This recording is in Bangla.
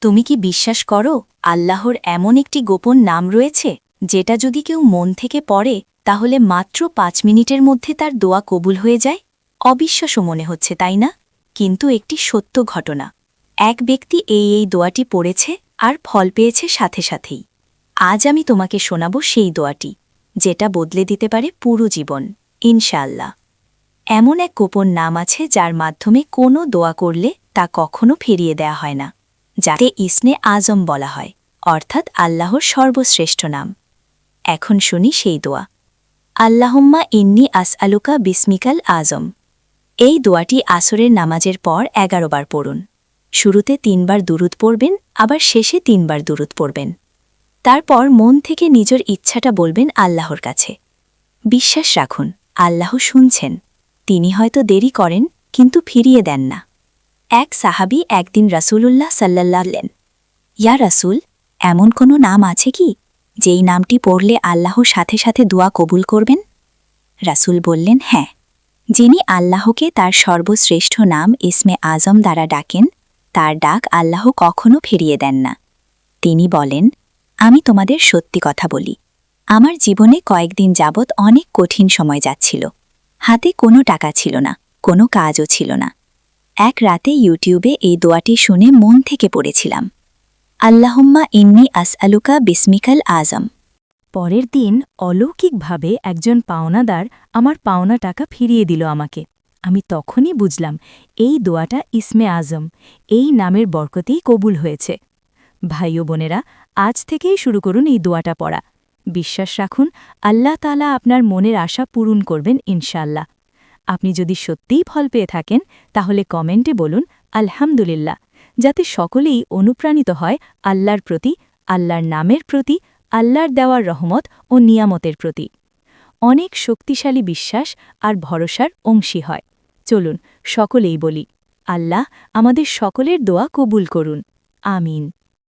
তুমি কি বিশ্বাস করো আল্লাহর এমন একটি গোপন নাম রয়েছে যেটা যদি কেউ মন থেকে পড়ে তাহলে মাত্র ৫ মিনিটের মধ্যে তার দোয়া কবুল হয়ে যায়? অবিশ্বাস্য মনে হচ্ছে তাই না? কিন্তু একটি সত্য ঘটনা। এক ব্যক্তি এই দোয়াটি পড়েছে আর ফল পেয়েছে সাথে সাথেই। আজ আমি তোমাকে শোনাব সেই দোয়াটি, যেটা বদলে দিতে পারে পুরো জীবন, ইনশাআল্লাহ। এমন এক গোপন নাম আছে যার মাধ্যমে কোনো দোয়া করলে তা কখনো ফিরিয়ে দেয়া হয় না, যাতে ইসনে আজম বলা হয়, অর্থাৎ আল্লাহর সর্বশ্রেষ্ঠ নাম। এখন শুনি সেই দোয়া। আল্লাহুম্মা ইন্নি আসআলুকা বিসমিকাল আজম। এই দোয়াটি আসরের নামাজের পর ১১ বার পড়ুন। শুরুতে ৩ বার দুরুদ পড়বেন, আবার শেষে ৩ বার দুরুদ পড়বেন। তারপর মন থেকে নিজের ইচ্ছাটা বলবেন আল্লাহর কাছে। বিশ্বাস রাখুন, আল্লাহ শুনছেন। তিনি হয়তো দেরি করেন, কিন্তু ফিরিয়ে দেন না। এক সাহাবী একদিন রাসূলুল্লাহ সাল্লাল্লাহু আলাইহি ইয়া রাসূল, এমন কোনো নাম আছে কি যেই নামটি পড়লে আল্লাহ সাথে সাথে দোয়া কবুল করবেন? রাসূল বললেন, হ্যাঁ, যিনি আল্লাহকে তার সর্বশ্রেষ্ঠ নাম ইসমে আজম দ্বারা ডাকেন, তার ডাক আল্লাহ কখনো ফিরিয়ে দেন না। তিনি বলেন, আমি তোমাদের সত্যি কথা বলি, আমার জীবনে কয়েকদিন যাবৎ অনেক কঠিন সময় যাচ্ছিল। হাতে কোনো টাকা ছিল না, কোনো কাজও ছিল না। এক রাতে ইউটিউবে এই দোয়াটি শুনে মন থেকে পড়েছিলাম, আল্লাহুম্মা ইন্নি আসআলুকা বিসমিকাল আজম। পরের দিন অলৌকিকভাবে একজন পাওনাদার আমার পাওনা টাকা ফিরিয়ে দিল আমাকে। আমি তখনই বুঝলাম এই দোয়াটা ইসমে আজম, এই নামের বরকতেই কবুল হয়েছে। ভাই ও বোনেরা, আজ থেকেই শুরু করুন এই দোয়াটা পড়া। বিশ্বাস রাখুন, আল্লাহ তাআলা আপনার মনের আশা পূরণ করবেন ইনশাআল্লাহ। আপনি যদি সত্যিই ফল পেয়ে থাকেন তাহলে কমেন্টে বলুন আলহামদুলিল্লাহ, যাতে সকলেই অনুপ্রাণিত হয় আল্লাহর প্রতি, আল্লাহর নামের প্রতি, আল্লাহর দেওয়ার রহমত ও নিয়ামতের প্রতি। অনেক শক্তিশালী বিশ্বাস আর ভরসার অংশী হয়। চলুন সকলেই বলি, আল্লাহ আমাদের সকলের দোয়া কবুল করুন। আমিন।